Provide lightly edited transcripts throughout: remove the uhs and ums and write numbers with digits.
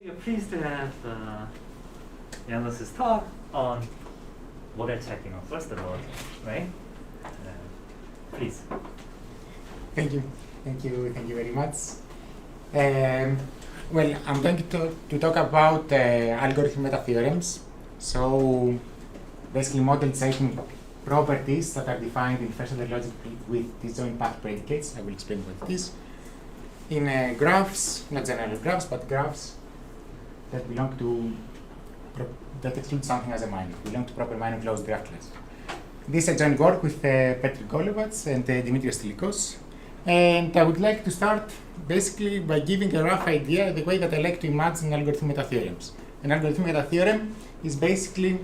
We are pleased to have Giannos' talk on model checking on first order, right? Please. Thank you very much. Well, I'm going to talk about algorithm meta theorems. So, basically, model checking properties that are defined in first order logic with disjoint path predicates. I will explain what it is. In graphs, not general graphs, but graphs that belong to that exclude something as a minor, belong to proper minor closed graph class. This is a joint work with Petr Golovac and Dimitrios Stilikos. And I would like to start basically by giving a rough idea of the way that I like to imagine algorithm meta theorems. An algorithm meta theorem is basically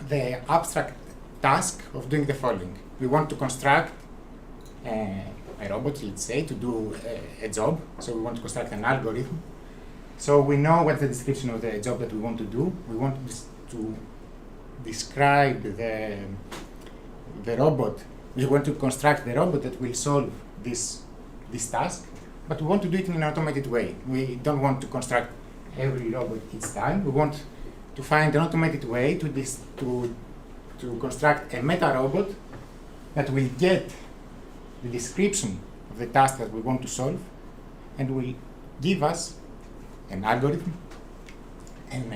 the abstract task of doing the following. We want to construct a robot, let's say, to do a job. So we want to construct an algorithm. So we know what the description of the job that we want to do. We want to describe the robot. We want to construct the robot that will solve this task, but we want to do it in an automated way. We don't want to construct every robot each time. We want to find an automated way to construct a meta robot that will get the description of the task that we want to solve and will give us an algorithm and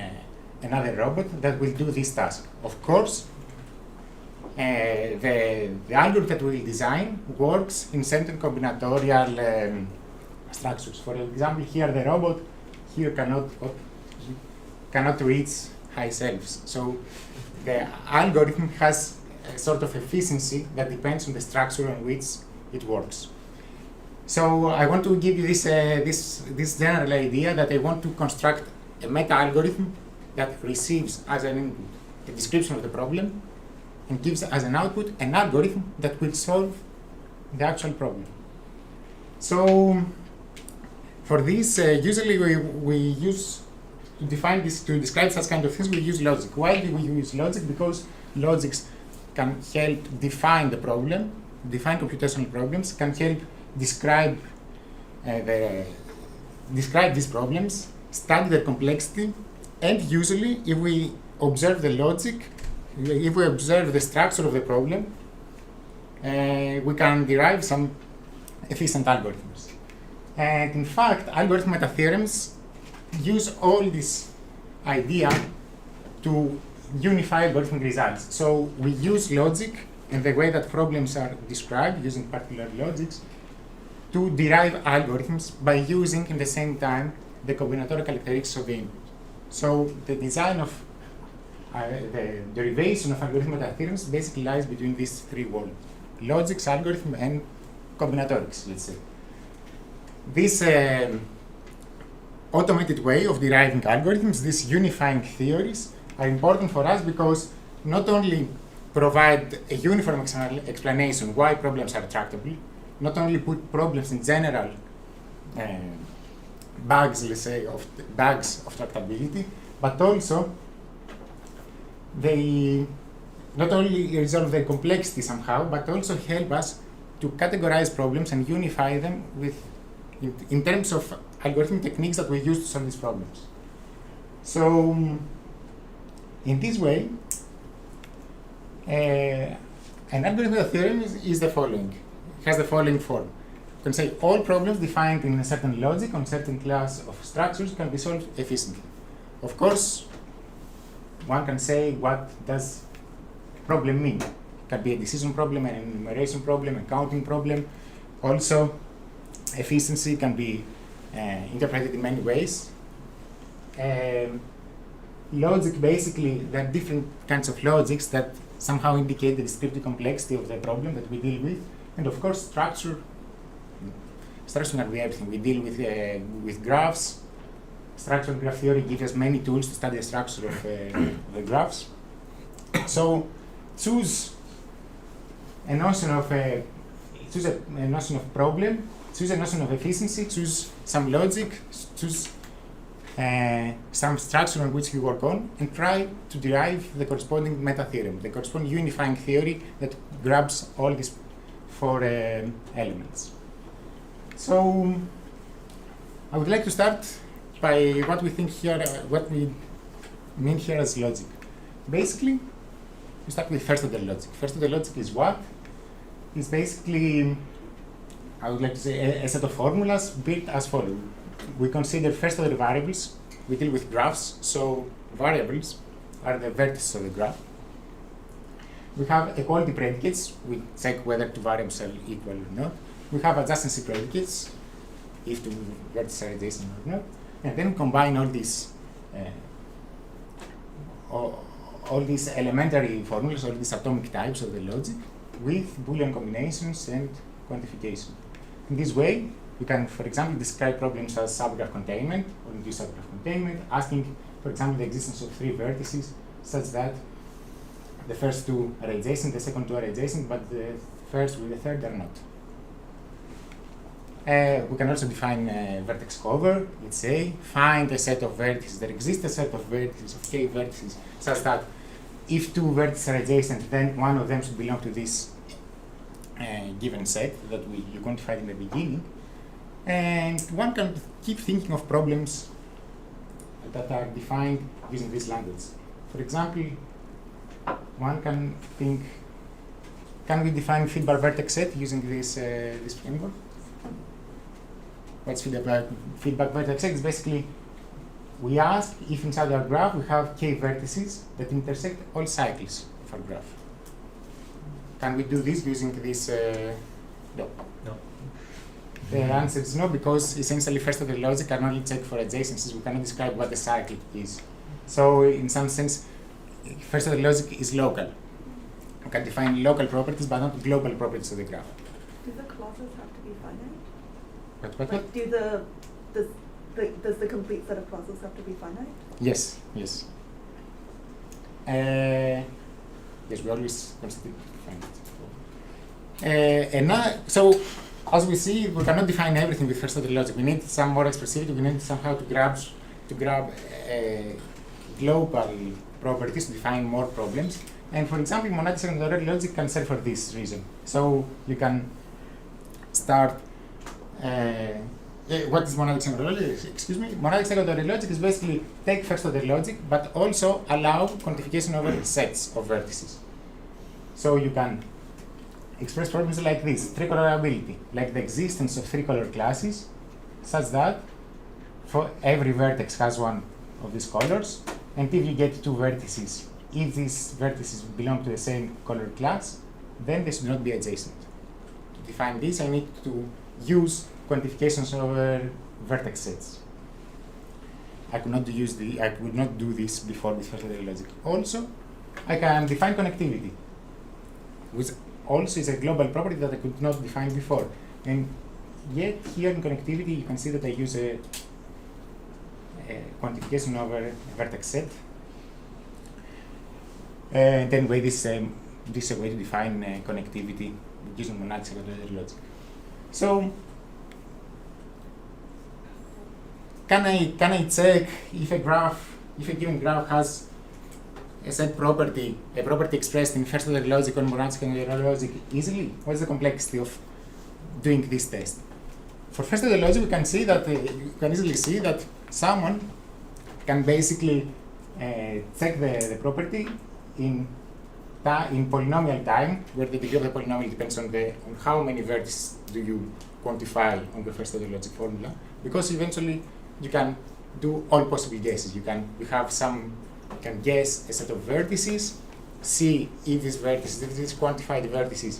another robot that will do this task. Of course, the algorithm that we will design works in certain combinatorial structures. For example, here the robot here cannot reach high selves. So the algorithm has a sort of efficiency that depends on the structure on which it works. So I want to give you this general idea that I want to construct a meta algorithm that receives as an input the description of the problem and gives as an output an algorithm that will solve the actual problem. So for this, usually we use to define this, to describe such kind of things, we use logic. Why do we use logic? Because logics can help define the problem, define computational problems, can help describe these problems, study their complexity, and usually, if we observe the logic, if we observe the structure of the problem, we can derive some efficient algorithms. And in fact, algorithm meta theorems use all this idea to unify algorithmic results. So we use logic and the way that problems are described using particular logics to derive algorithms by using, in the same time, the combinatorial characteristics of the input. So the design of the derivation of algorithm meta theorems basically lies between these three worlds: logics, algorithm, and combinatorics, let's say. This automated way of deriving algorithms, these unifying theories, are important for us because not only provide a uniform explanation why problems are tractable, not only put problems in general bugs, let's say, bugs of tractability, but also they not only resolve their complexity somehow, but also help us to categorize problems and unify them in terms of algorithmic techniques that we use to solve these problems. So, in this way, an algorithm theorem is the following. It has the following form. You can say all problems defined in a certain logic on certain class of structures can be solved efficiently. Of course, one can say, what does problem mean? It can be a decision problem, an enumeration problem, a counting problem. Also, efficiency can be interpreted in many ways. Logic, basically, there are different kinds of logics that somehow indicate the descriptive complexity of the problem that we deal with. And of course, structure can be everything. We deal with graphs. Structural graph theory gives us many tools to study the structure of the graphs. So choose a notion of problem, choose a notion of efficiency, choose some logic, choose some structure on which you work on, and try to derive the corresponding meta theorem, the corresponding unifying theory that grabs all these four elements. So I would like to start by what we think here, what we mean here as logic. Basically, we start with first order logic. First order logic is what? It's basically, I would like to say, a set of formulas built as follows. We consider first order variables. We deal with graphs, so variables are the vertices of the graph. We have equality predicates. We check whether two variables are equal or not. We have adjacency predicates, if two vertices are adjacent or not. And then combine all these elementary formulas, all these atomic types of the logic, with Boolean combinations and quantification. In this way, we can, for example, describe problems as subgraph containment or induced subgraph containment, asking, for example, the existence of three vertices such that the first two are adjacent, the second two are adjacent, but the first with the third are not. We can also define vertex cover. Let's say, find a set of vertices. There exists a set of vertices, of k vertices, such that if two vertices are adjacent, then one of them should belong to this given set that you quantified in the beginning. And one can keep thinking of problems that are defined using this language. For example, one can think, can we define feedback vertex set using this framework? What's feedback vertex set? It's basically, we ask if inside our graph we have k vertices that intersect all cycles of our graph. Can we do this using this? No. No. The answer is no, because essentially first order logic can only check for adjacencies. We cannot describe what the cycle is. So in some sense, first order logic is local. We can define local properties, but not global properties of the graph. Do the clauses have to be finite? What? Like, does the complete set of clauses have to be finite? Yes, yes. Yes, we always consider finite. And now, so as we see, we cannot define everything with first order logic. We need some more expressivity. We need somehow to grab global properties to define more problems. And for example, monadic second order logic can serve for this reason. So you can start. What is monadic second order logic? Excuse me. Monadic second order logic is basically take first order logic, but also allow quantification over sets of vertices. So you can express problems like this: tricolorability, like the existence of three color classes, such that for every vertex has one of these colors, and if you get two vertices, if these vertices belong to the same color class, then they should not be adjacent. To define this, I need to use quantifications over vertex sets. I could not do this before with first order logic. Also, I can define connectivity, which also is a global property that I could not define before. And yet here in connectivity, you can see that I use a quantification over a vertex set. And anyway, this is a way to define connectivity using monadic second order logic. So, can I check if a given graph has a set property, a property expressed in first order logic or monadic second order logic easily? What is the complexity of doing this test? For first order logic, we can see that you can easily see that someone can basically check the property in polynomial time, where the degree of the polynomial depends on how many vertices do you quantify on the first order logic formula, because eventually you can do all possible guesses. You can guess a set of vertices, see if these quantified vertices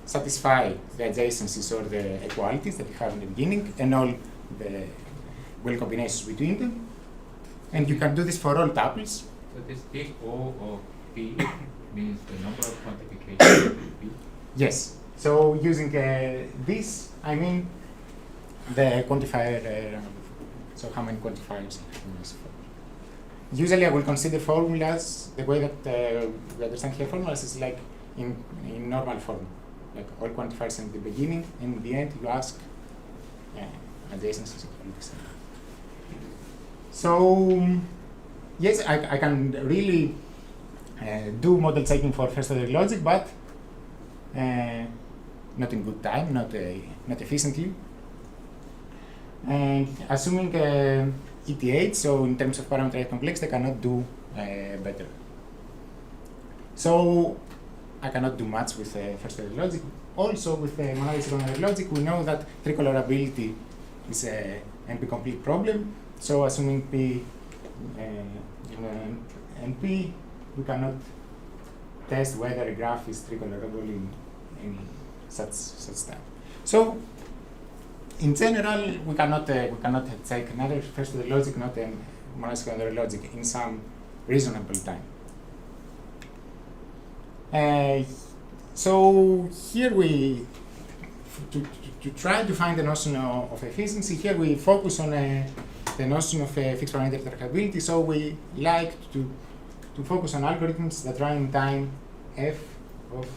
satisfy the adjacencies or the equalities that you have in the beginning, and all the well combinations between them. And you can do this for all tuples. So this big O of B means the number of quantifications of B? Yes. So using this, I mean the quantifier. So how many quantifiers? Usually I will consider formulas the way that we understand here formulas is like in normal form, like all quantifiers in the beginning, and in the end you ask adjacencies, equalities. So yes, I can really do model checking for first order logic, but not in good time, not efficiently. And assuming ETH, so in terms of parameterized complex, they cannot do better. So I cannot do much with first-order logic. Also, with monadic second-order logic, we know that tricolorability is a NP-complete problem. So assuming P NP, we cannot test whether a graph is tricolorable in any such time. So in general, we cannot take neither first-order logic nor monadic second-order logic in some reasonable time. So here to try to find the notion of efficiency, here we focus on the notion of fixed parameter trackability. So we like to focus on algorithms that run in time f of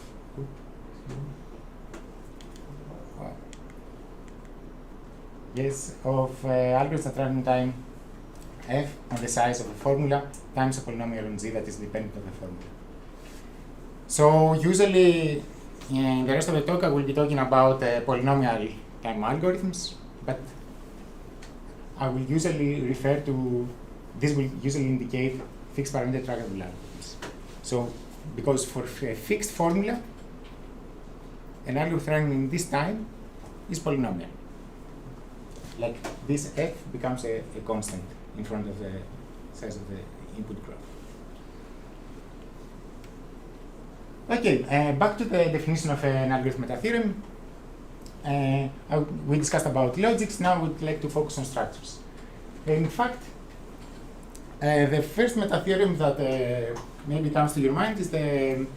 algorithms that run in time f on the size of a formula times a polynomial on z that is dependent on the formula. So usually in the rest of the talk I will be talking about polynomial time algorithms, but I will usually refer to, this will usually indicate fixed parameter trackable algorithms. So because for a fixed formula, an algorithm running in this time is polynomial. Like this f becomes a constant in front of the size of the input graph. Okay, back to the definition of an algorithm meta theorem. We discussed about logics, now we'd like to focus on structures. In fact, the first meta theorem that maybe comes to your mind is the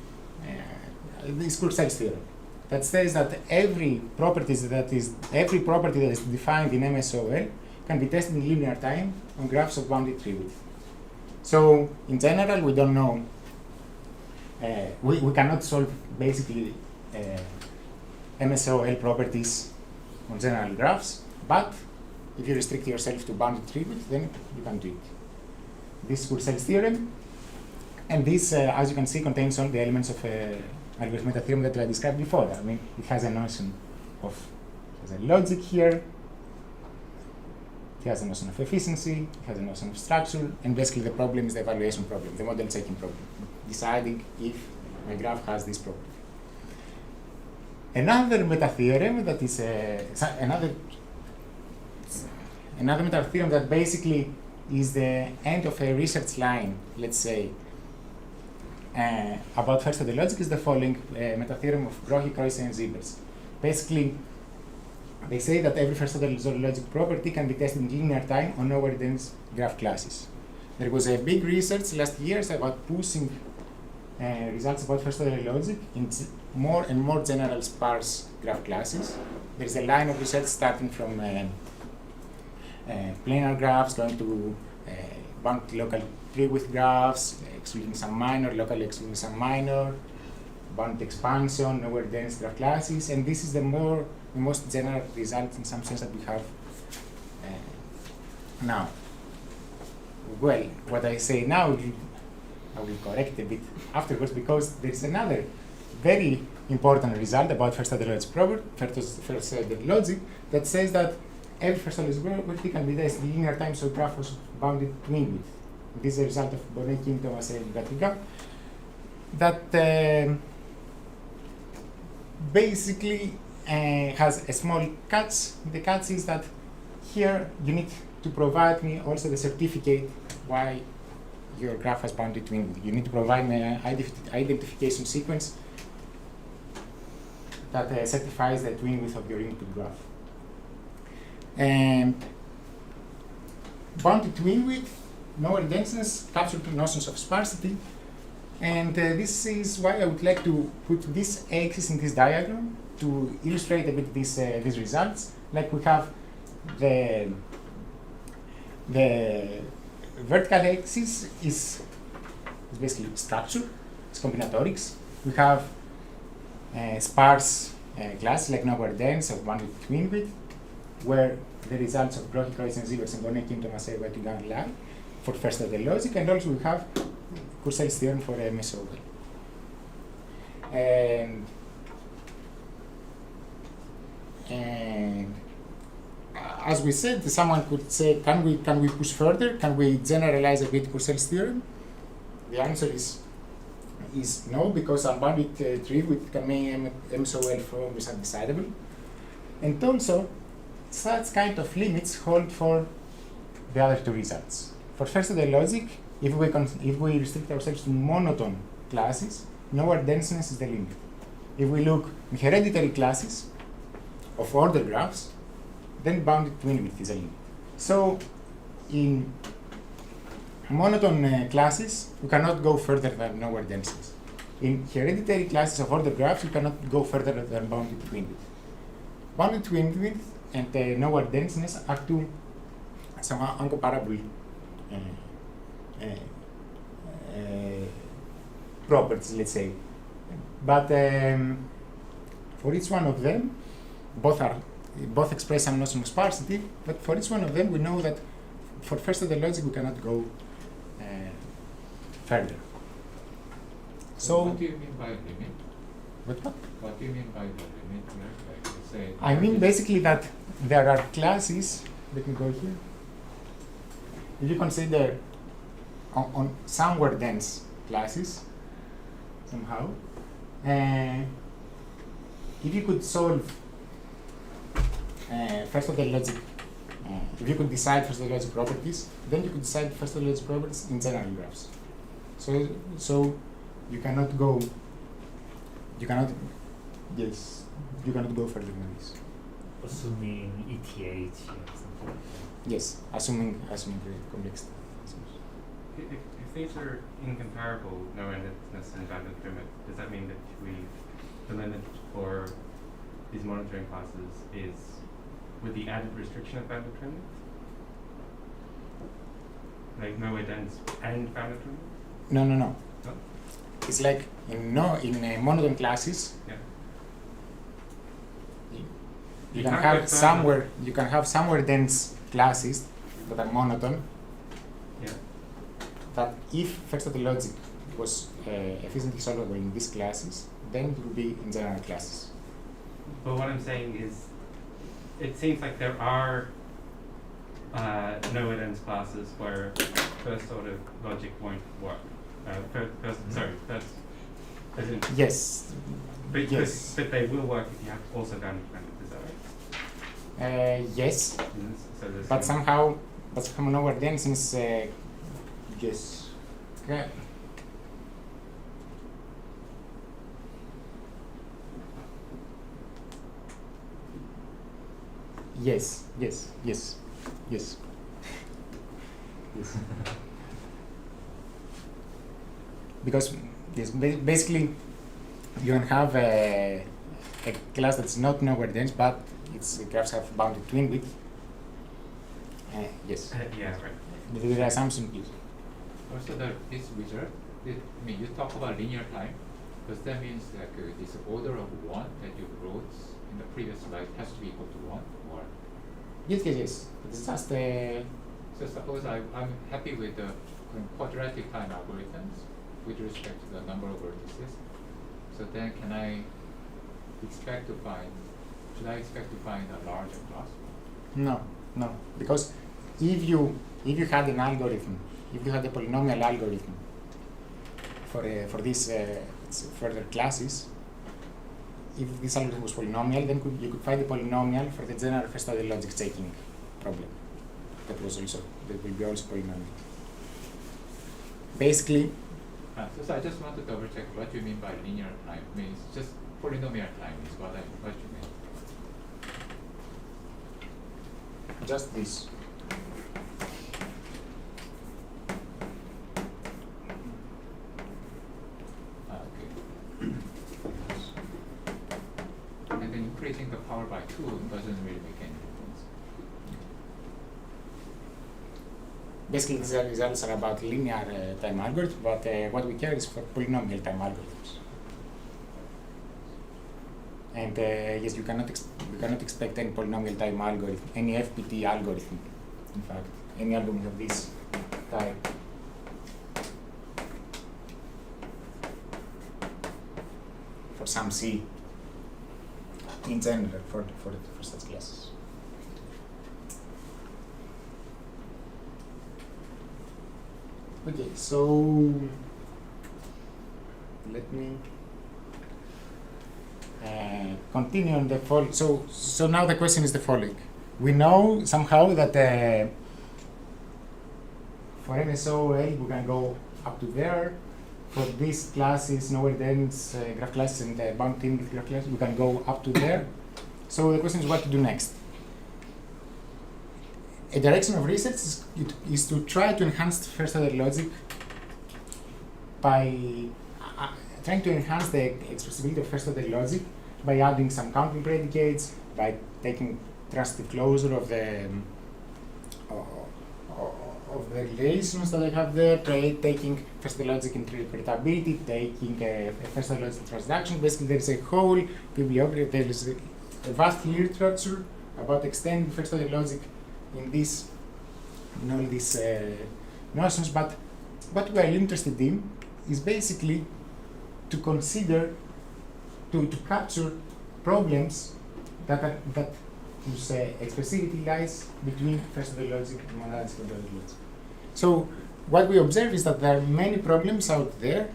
Discrete theorem, that says that every property that is defined in MSOL can be tested in linear time on graphs of bounded tree width. So in general, we don't know. We cannot solve basically MSOL properties on general graphs, but if you restrict yourself to bounded tree width, then you can do it. This is Kurzweil's theorem, and this, as you can see, contains all the elements of algorithm meta theorem that I described before. I mean, it has a notion of, it has a logic here, it has a notion of efficiency, it has a notion of structure, and basically the problem is the evaluation problem, the model checking problem, deciding if my graph has this property. Another meta theorem that is another meta theorem that basically is the end of a research line, let's say, about first-order logic is the following meta theorem of Grohe, Kreuzer, and Siebers. Basically, they say that every first-order logic property can be tested in linear time on over-dense graph classes. There was a big research last year about pushing results about first-order logic in more and more general sparse graph classes. There is a line of research starting from planar graphs, going to bounded local tree width graphs, excluding some minor, locally excluding some minor, bounded expansion, over dense graph classes, and this is the most general result in some sense that we have now. Well, what I say now, I will correct a bit afterwards, because there is another very important result about first-order logic that says that every first-order property can be tested in linear time, so graph was bounded twin width. This is a result of Bonnet, Kim, Thomas, and Gatriga, that basically has a small catch. The catch is that here you need to provide me also the certificate why your graph has bounded twin width. You need to provide me an identification sequence that certifies the twin width of your input graph. And bounded twin width, lower denseness, capture two notions of sparsity, and this is why I would like to put this axis in this diagram to illustrate a bit these results. Like we have the vertical axis is basically structure, it's combinatorics. We have sparse classes like nowhere dense of bounded twin width, where the results of Grohe, Kreuzer, and Siebers and Bonnet, Kim, Thomas, were to lie for first-order logic, and also we have Kurzweil's theorem for MSOL. And as we said, someone could say, can we push further? Can we generalize a bit Purcell's theorem? The answer is no, because unbounded tree with M-SOL form is undecidable. And also, such kind of limits hold for the other two results. For first-order logic, if we restrict ourselves to monotone classes, nowhere denseness is the limit. If we look in hereditary classes of order graphs, then bounded twin width is a limit. So, in monotone classes, we cannot go further than nowhere denseness. In hereditary classes of order graphs, you cannot go further than bounded twin width. Bounded twin width and nowhere denseness are two somehow incomparable properties, let's say. But for each one of them, both express some notion of sparsity, but for each one of them we know that for first-order logic we cannot go further. So what do you mean by limit? What? What do you mean by the limit? Like you say, I mean basically that there are classes, let me go here. If you consider on somewhere dense classes, somehow, if you could solve first-order logic, if you could decide first-order logic properties, then you could decide first-order logic properties in general graphs. So you cannot go. You cannot go further than this. Assuming ETH or something like that. Yes, assuming the complexity. If these are incomparable, no-endedness and bounded limit, does that mean that the limit for these monitoring classes is with the added restriction of bounded limit? Like no-endedness and bounded limit? No. No? It's like in monotone classes. Yeah. You can't can have somewhere dense classes that are monotone. Yeah. That if first-order logic was efficiently solvable in these classes, then it would be in general classes. But what I'm saying is, it seems like there are no-endedness classes where first-order logic won't work. As in, Yes. Yes. But they will work if you have also bounded limit, is that right? Yes. So there's But some- somehow nowhere denseness. Yes. Okay. Yes. Because yes, basically you can have a class that's not nowhere dense, but its graphs have bounded twin width. Yes. yeah, right. The assumption, please. Also, this result, you talk about linear time, because that means like this order of 1 that you wrote in the previous slide has to be equal to 1, or? Yes. It's just So suppose I'm happy with the quadratic time algorithms with respect to the number of vertices. So then should I expect to find a larger class? no, because if you had an algorithm, if you had a polynomial algorithm for these further classes, if this algorithm was polynomial, then you could find a polynomial for the general first-order logic checking problem. That will be also polynomial. Basically. So I just want to double check what you mean by linear time. Means just polynomial time is what you mean. Just this. Okay. And then increasing the power by 2 doesn't really make any difference. Basically, these results are about linear time algorithms, but what we care is for polynomial time algorithms. And yes, you cannot expect any polynomial time algorithm, any FPT algorithm, in fact, any algorithm of this type. For some C, in general, for such classes. Okay, so let me continue on the following. So now the question is the following. We know somehow that for NSOL we can go up to there. For these classes, nowhere ends graph classes and bound in with graph classes, we can go up to there. So the question is what to do next. A direction of research is to try to enhance first order logic by trying to enhance the expressibility of first order logic by adding some counting predicates, by taking transitive closure of the relations that I have there, taking first order logic interpretability, taking a first order logic transaction. Basically, there is a whole bibliography, there is a vast literature about extending first order logic in all these notions, but what we are interested in is basically to consider, to capture problems whose expressivity lies between first order logic and monadic second order logic. So what we observe is that there are many problems out there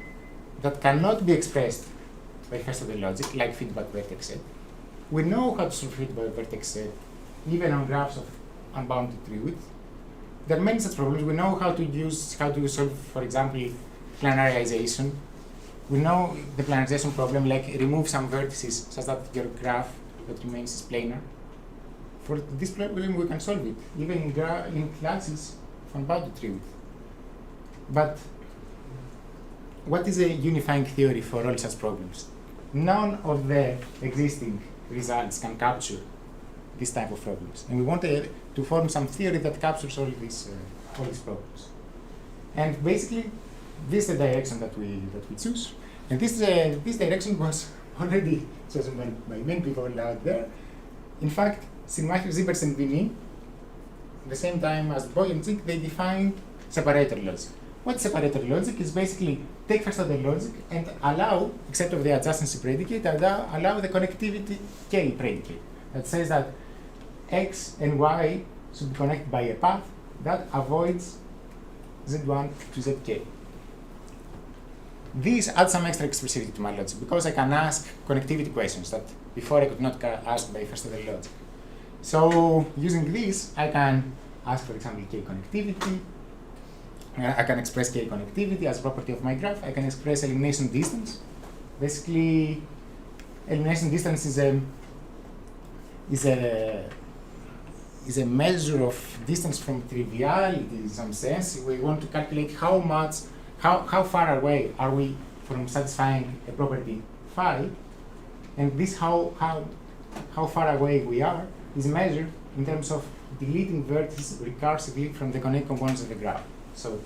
that cannot be expressed by first order logic, like feedback vertex set. We know how to solve feedback vertex set, even on graphs of unbounded tree width. There are many such problems. We know how to solve, for example, planarization. We know the planarization problem, like remove some vertices such that your graph that remains is planar. For this problem, we can solve it, even in classes of unbounded tree width. But what is a unifying theory for all such problems? None of the existing results can capture this type of problems, and we want to form some theory that captures all these problems. And basically, this is the direction that we choose. And this direction was already chosen by many people out there. In fact, Schumacher, Siebers, and Vini, at the same time as Boy and Zick, they defined separator logic. What separator logic is basically take first order logic and allow, except of the adjacency predicate, allow the connectivity K predicate that says that X and Y should be connected by a path that avoids Z1 to Zk. This adds some extra expressivity to my logic because I can ask connectivity questions that before I could not ask by first order logic. So using this, I can ask, for example, K connectivity. I can express K connectivity as a property of my graph. I can express elimination distance. Basically, elimination distance is a measure of distance from triviality in some sense. We want to calculate how far away are we from satisfying a property phi, and this how far away we are is measured in terms of deleting vertices recursively from the connected components of the graph. So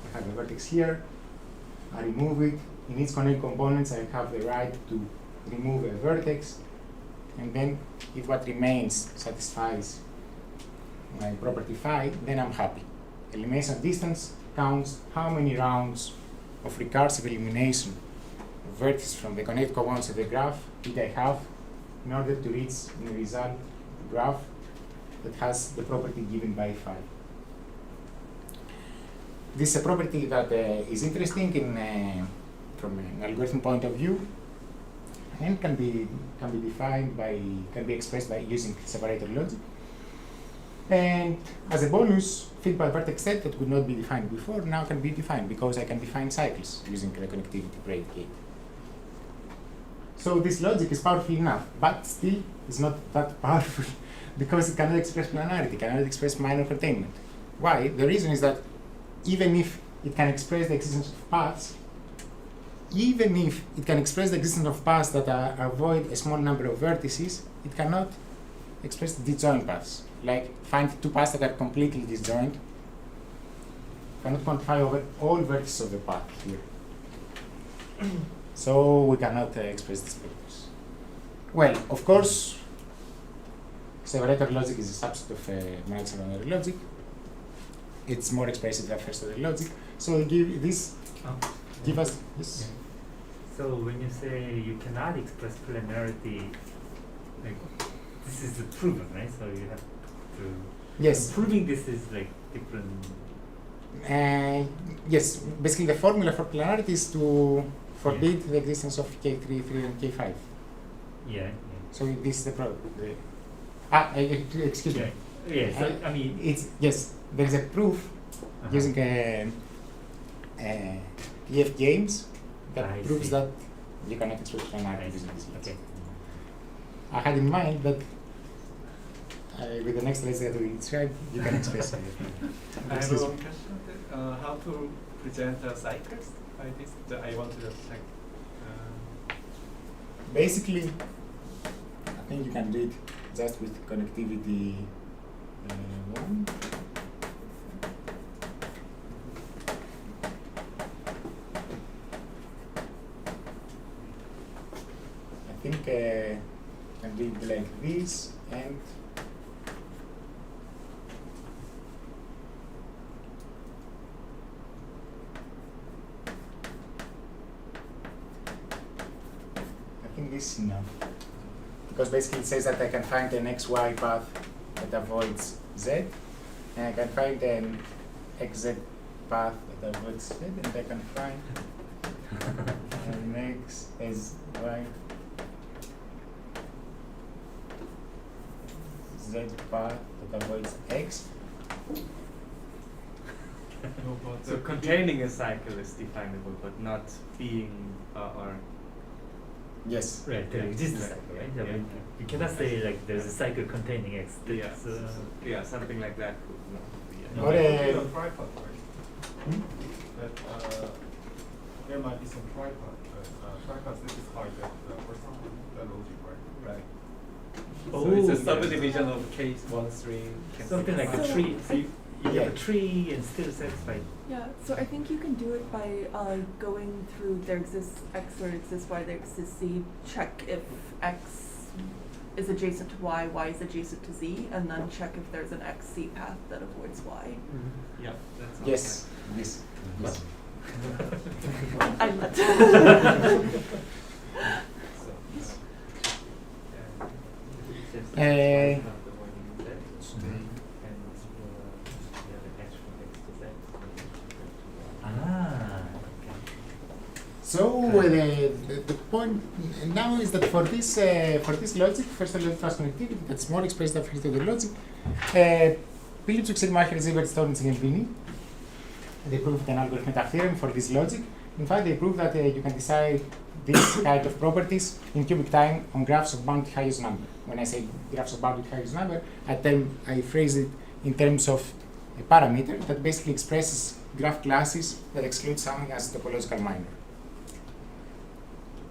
I have a vertex here, I remove it. In each connected components, I have the right to remove a vertex, and then if what remains satisfies my property phi, then I'm happy. Elimination distance counts how many rounds of recursive elimination of vertices from the connected components of the graph did I have in order to reach a result graph that has the property given by phi. This is a property that is interesting from an algorithm point of view, and can be expressed by using separator logic. And as a bonus, feedback vertex set that could not be defined before now can be defined because I can define cycles using the connectivity predicate. So this logic is powerful enough, but still is not that powerful because it cannot express planarity, cannot express minor containment. Why? The reason is that even if it can express the existence of paths, that avoid a small number of vertices, it cannot express disjoint paths. Like find two paths that are completely disjoint, cannot quantify over all vertices of the path here. So we cannot express these properties. Well, of course, separator logic is a subset of monadic second order logic. It's more expressive than first order logic. So give us this. Yeah. So when you say you cannot express planarity, like this is proven, right? So you have to. Yes. Proving this is like different Yes, basically the formula for planarity is to forbid the existence of K3, 3, and K5. Yeah. So this is the problem. Excuse me. Yeah. So I mean, It's yes. There is a proof using EF games that I proves see. that you cannot express I planarity see. using this. Okay. I had in mind that with the next list that we describe, you can express it. I have one question. How to present cycles like this? I want to just check. Basically, I think you can do it just with connectivity 1. I think can do it like this and I think this is enough. Because basically it says that I can find an XY path that avoids Z, and I can find an XZ path that avoids Z, and I can find an XSY Z path that avoids X. So containing a cycle is definable, but not being or Yes. right. There exists a cycle, right? I mean, you cannot say like there's a cycle containing X. yeah, That's, something like that could not be. Or a- tripod, right? Hmm? That there might be some tripod, but tripod satisfy the first one, the logic, right? Right. Oh, So it's a yeah. subdivision of case 1, 3. something like a So- tree. So you Yeah. have a tree and still satisfied. Yeah, so I think you can do it by going through there exists X or exists Y, there exists Z, check if X is adjacent to Y is adjacent to Z, and then check if there's an XZ path that avoids Y. Yeah, that's Yes. Yes. Yes. I let Ah. So the point now is that for this logic, first logic fast connectivity, that's more expressed after the logic, Phillips, Schumacher, Siebert, Storms, and Vini, they proved an algorithmic theorem for this logic. In fact, they proved that you can decide this kind of properties in cubic time on graphs of bounded highest number. When I say graphs of bounded highest number, I phrase it in terms of a parameter that basically expresses graph classes that exclude something as topological minor.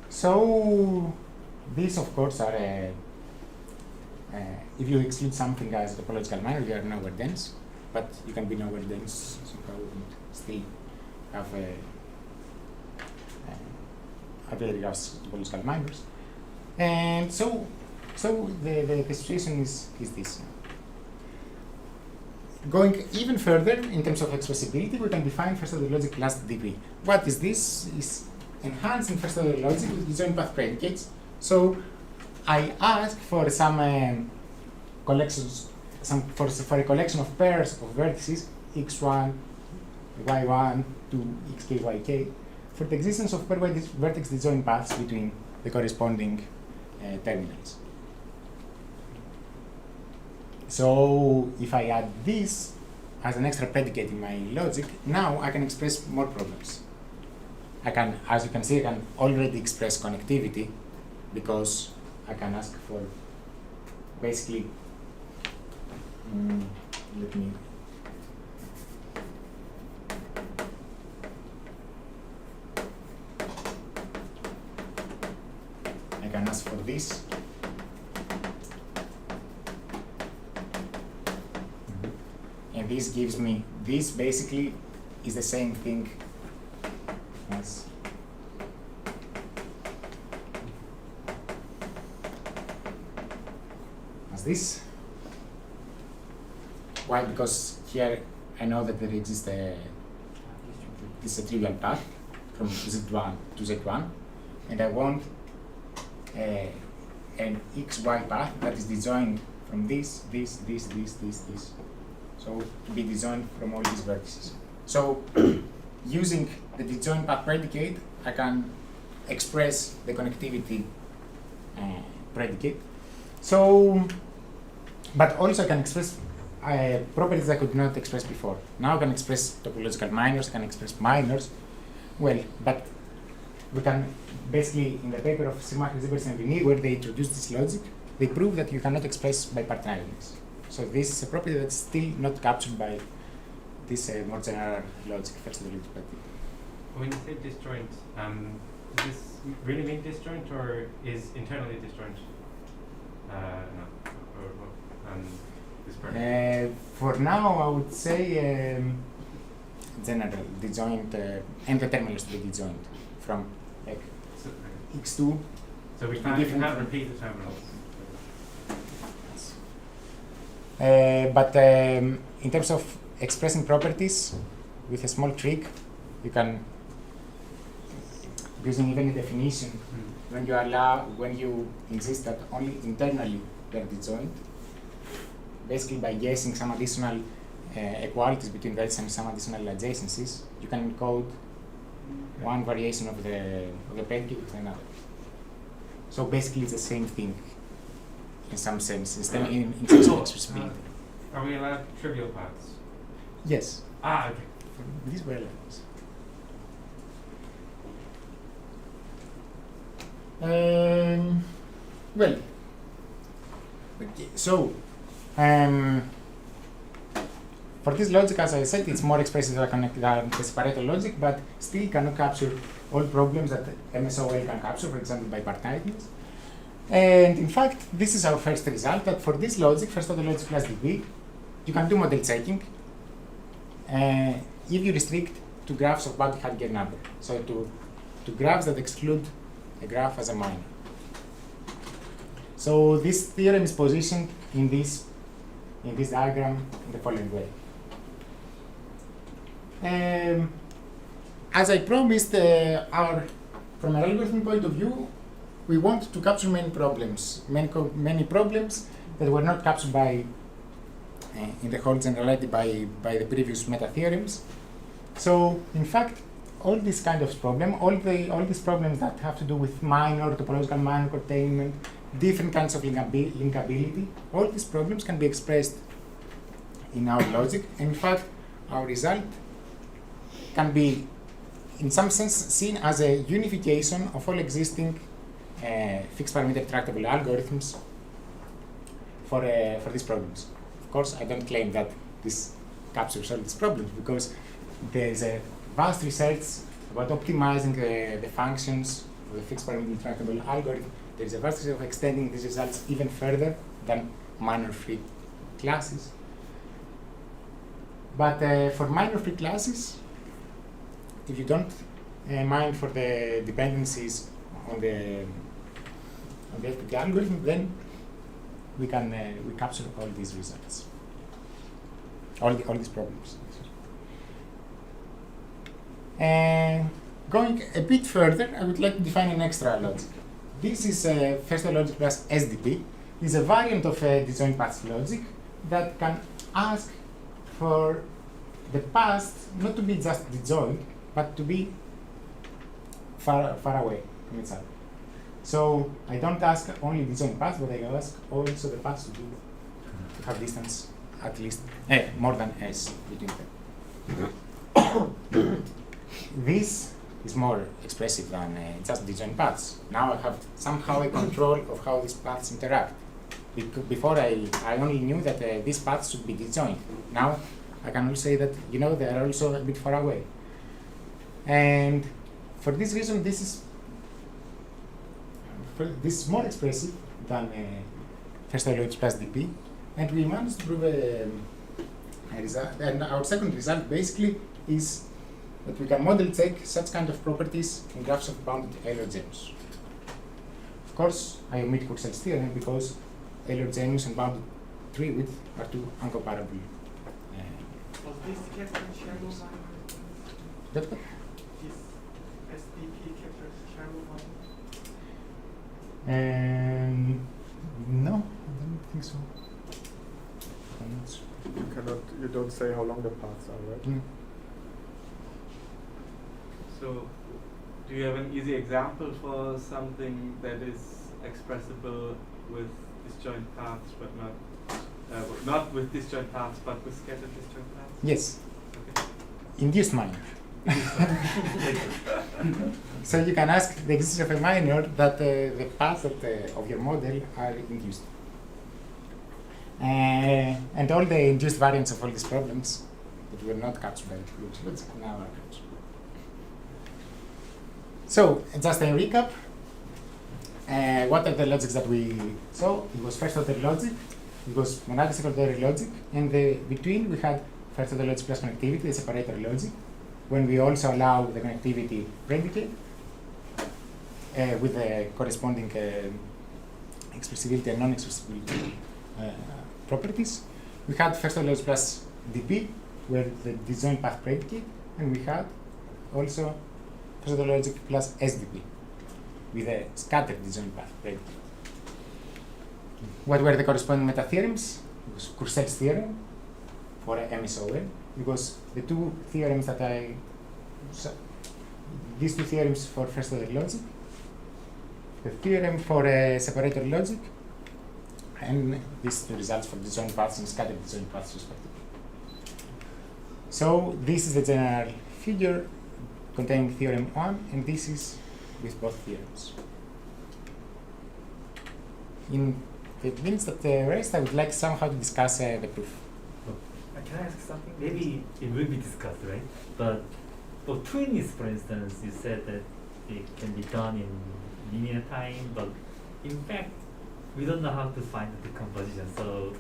So these, of course, are if you exclude something as topological minor, you are nowhere dense, but you can be nowhere dense somehow and still have other graphs topological minors. And so the situation is this. Going even further in terms of expressibility, we can define first order logic +DP. What is this? Is enhanced in first order logic with disjoint path predicates. So I ask for some collections, for a collection of pairs of vertices x1, y1 to xk, yk, for the existence of pairwise vertex disjoint paths between the corresponding terminals. So if I add this as an extra predicate in my logic, now I can express more problems. I can, as you can see, I can already express connectivity because I can ask for basically, let me, I can ask for this. And this gives me, this basically is the same thing as this. Why? Because here I know that there exists this is a trivial path from Z1 to Z1, and I want an XY path that is disjoint from this. So to be disjoint from all these vertices. So using the disjoint path predicate, I can express the connectivity predicate. So, but also I can express properties I could not express before. Now I can express topological minors, I can express minors. Well, but we can basically, in the paper of Schumacher, Zibers, and Vigny, where they introduced this logic, they prove that you cannot express by partitionalness. So this is a property that's still not captured by this more general logic, first order logic. When you say disjoint, does this really mean disjoint, or is internally disjoint? This part? For now, I would say general disjoint and the terminals to be disjoint from like So, x2. so we to can't different- repeat the terminals. But in terms of expressing properties, with a small trick, you can, using even a definition, when you insist that only internally they are disjoint, basically by guessing some additional equalities between vertices and some additional adjacencies, you can encode one variation of the predicate with another. So basically it's the same thing in some sense, instead in terms of expressibility. Are we allowed trivial paths? Yes, Ah, okay. these were elements. Well, okay, so for this logic, as I said, it's more expressive than the separator logic, but still cannot capture all problems that MSOL can capture, for example, by partitionality. And in fact, this is our first result, that for this logic, first order logic plus DP, you can do model checking if you restrict to graphs of bounded Heidegger number. So to graphs that exclude a graph as a minor. So this theorem is positioned in this diagram in the following way. As I promised, from an algorithm point of view, we want to capture many problems that were not captured by in the whole generality by the previous meta theorems. So in fact, all these kind of problems, all these problems that have to do with minor, topological minor containment, different kinds of linkability, all these problems can be expressed in our logic. And in fact, our result can be, in some sense, seen as a unification of all existing fixed parameter tractable algorithms for these problems. Of course, I don't claim that this captures all these problems, because there is a vast research about optimizing the functions of the fixed parameter tractable algorithm. There is a vast research of extending these results even further than minor free classes. But for minor free classes, if you don't mind for the dependencies on the FPT algorithm, then we capture all these results, all these problems. Going a bit further, I would like to define an extra logic. This is first order logic plus SDP. It's a variant of a disjoint paths logic that can ask for the past not to be just disjoint, but to be far away from each other. So I don't ask only disjoint paths, but I ask also the paths to have distance at least more than s between them. This is more expressive than just disjoint paths. Now I have somehow a control of how these paths interact. Before I only knew that these paths should be disjoint. Now I can also say that they are also a bit far away. And for this reason, this is more expressive than first order logic plus DP, and we managed to prove a result. And our second result basically is that we can model check such kind of properties in graphs of bounded Euler genus. Of course, I omit Kurzweil's theorem because Euler genus and bounded tree width are two uncomparable. Was this kept in shadow minor? That what? This SDP kept in shadow minor? No, I don't think so. I'm not sure. You don't say how long the paths are, right? Mm. So, do you have an easy example for something that is expressible with disjoint paths, but not with disjoint paths, but with scattered disjoint paths? Yes, Okay. induced minor. So you can ask the existence of a minor that the paths of your model are induced. And all the induced variants of all these problems that were not captured by the previous logic now are captured. So, just a recap. What are the logics that we saw? It was first order logic, it was monadic second order logic, and between we had first order logic plus connectivity, the separator logic, when we also allow the connectivity predicate with the corresponding expressibility and non-expressibility properties. We had first order logic plus DP, where the disjoint path predicate, and we had also first order logic plus SDP, with a scattered disjoint path predicate. What were the corresponding meta theorems? It was Courcel's theorem for MSON, because the two theorems that these two theorems for first order logic, the theorem for separator logic, and these two results for disjoint paths and scattered disjoint paths respectively. So this is the general figure containing theorem 1, and this is with both theorems. In the minutes that rest, I would like somehow to discuss the proof. Can I ask something? Maybe it will be discussed, right? But for twins, for instance, you said that it can be done in linear time, but in fact, we don't know how to find the decomposition. So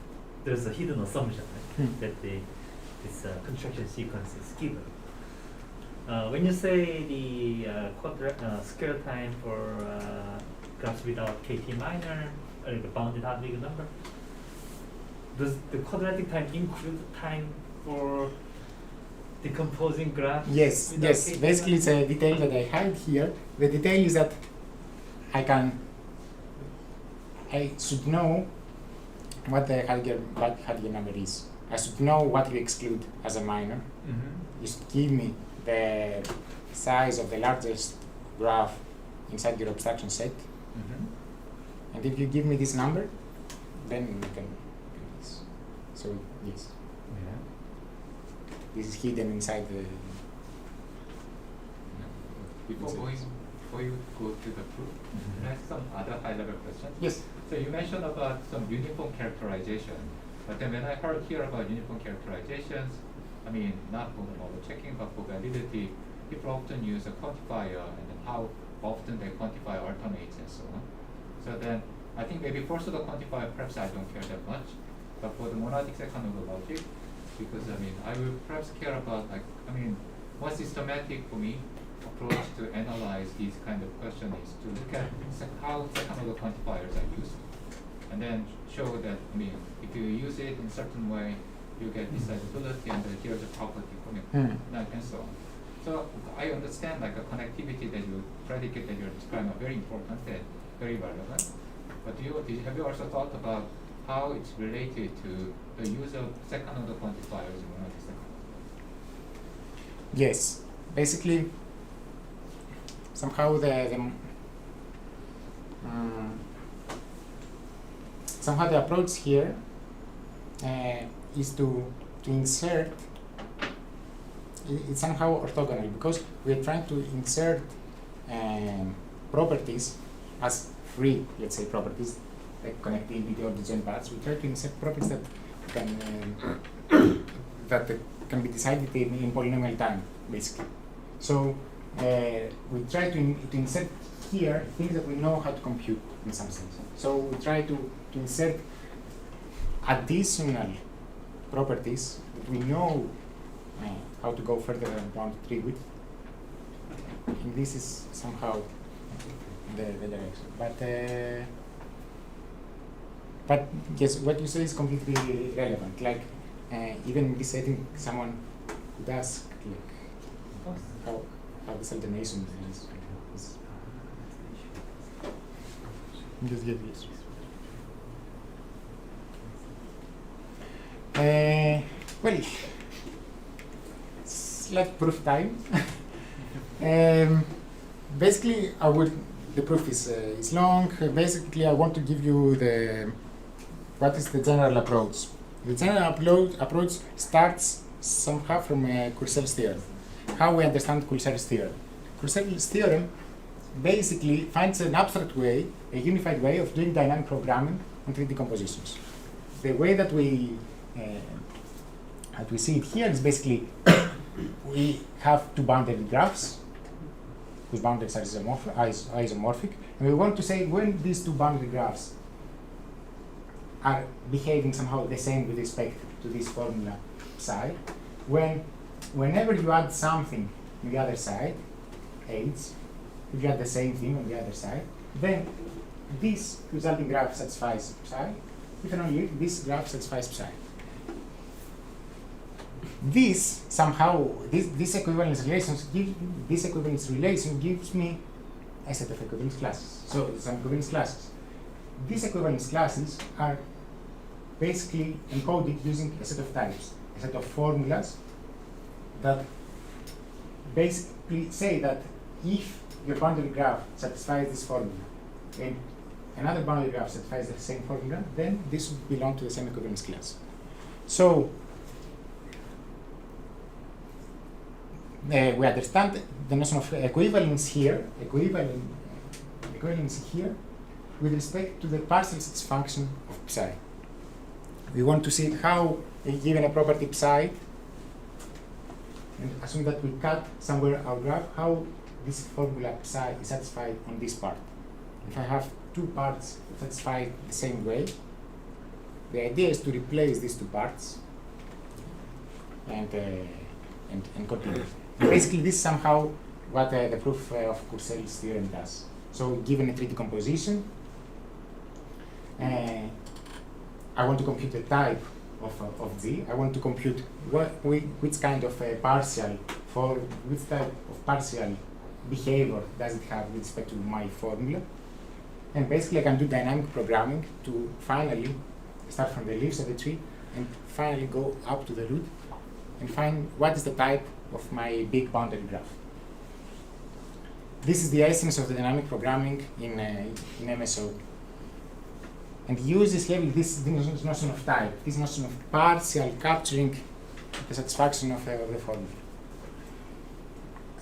there's a hidden assumption, right? That this contraction sequence is given. When you say the square time for graphs without KT minor, or the bounded Hartwig number, does the quadratic time include time for decomposing graphs? Yes, without yes. KT Basically, it's minor? a detail that I hide here. The detail is that I should know what the Hartwig number is. I should know what you exclude as a minor. Mhm. You should give me the size of the largest graph inside your abstraction set. Mhm. And if you give me this number, then you can do this. So, yes, Yeah. this is hidden inside the. Before you go to the proof, can I ask some other high-level questions? Yes. So you mentioned about some uniform characterization, but then when I hear about uniform characterizations, I mean, not for the model checking, but for validity, people often use a quantifier and then how often they quantify alternates and so on. So then, I think maybe first order quantifier, perhaps I don't care that much, but for the monadic second order logic, because I mean, I will perhaps care about more systematic for me approach to analyze these kind of questions is to look at how second order quantifiers are used, and then show that if you use it in a certain way, you get decidability, and here's a property for it, and so on. So I understand a connectivity that you predicate that you're describing are very important and very relevant. But have you also thought about how it's related to the use of second order quantifiers in monadic second order? Yes, basically, somehow somehow the approach here is to insert. It's somehow orthogonal because we are trying to insert properties as free, let's say, properties like connectivity or disjoint paths. We try to insert properties that can be decided in polynomial time, basically. So we try to insert here things that we know how to compute in some sense. So we try to insert additional properties that we know how to go further down the tree with. And this is somehow the direction. But yes, what you say is completely relevant. Like even in this setting, someone would ask like how this alternation is. Yes. Well, it's like proof time. Basically, the proof is long. Basically, I want to give you what is the general approach. The general approach starts somehow from Courcell's theorem. How we understand Courcell's theorem. Courcell's theorem basically finds an abstract way, a unified way of doing dynamic programming on 3D compositions. The way that we see it here is basically we have two boundary graphs whose boundaries are isomorphic, and we want to say when these two boundary graphs are behaving somehow the same with respect to this formula psi, whenever you add something on the other side, h, if you add the same thing on the other side, then this resulting graph satisfies psi, if and only if this graph satisfies psi. This somehow, this equivalence relation gives me a set of equivalence classes. So some equivalence classes. These equivalence classes are basically encoded using a set of types, a set of formulas that basically say that if your boundary graph satisfies this formula and another boundary graph satisfies the same formula, then this would belong to the same equivalence class. So we understand the notion of equivalence here with respect to the partial satisfaction of psi. We want to see how, given a property psi, and assume that we cut somewhere our graph, how this formula psi is satisfied on this part. If I have two parts satisfied the same way, the idea is to replace these two parts and continue. Basically, this is somehow what the proof of Courcell's theorem does. So, given a 3D composition, I want to compute the type of G. I want to compute which kind of which type of partial behavior does it have with respect to my formula. And basically, I can do dynamic programming to finally start from the leaves of the tree and finally go up to the root and find what is the type of my big boundary graph. This is the essence of the dynamic programming in MSO. And uses heavily this notion of type, this notion of partial capturing the satisfaction of the formula.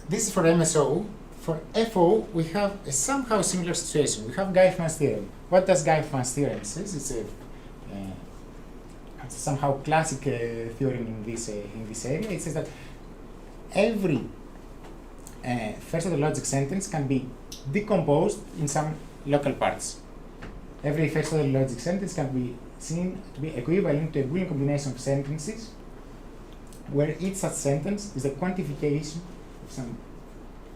This is for MSO. For FO, we have a somehow similar situation. We have Greifman's theorem. What does Greifman's theorem say? It's somehow classic theorem in this area. It says that every first order logic sentence can be decomposed in some local parts. Every first order logic sentence can be seen to be equivalent to a Boolean combination of sentences where each such sentence is a quantification of some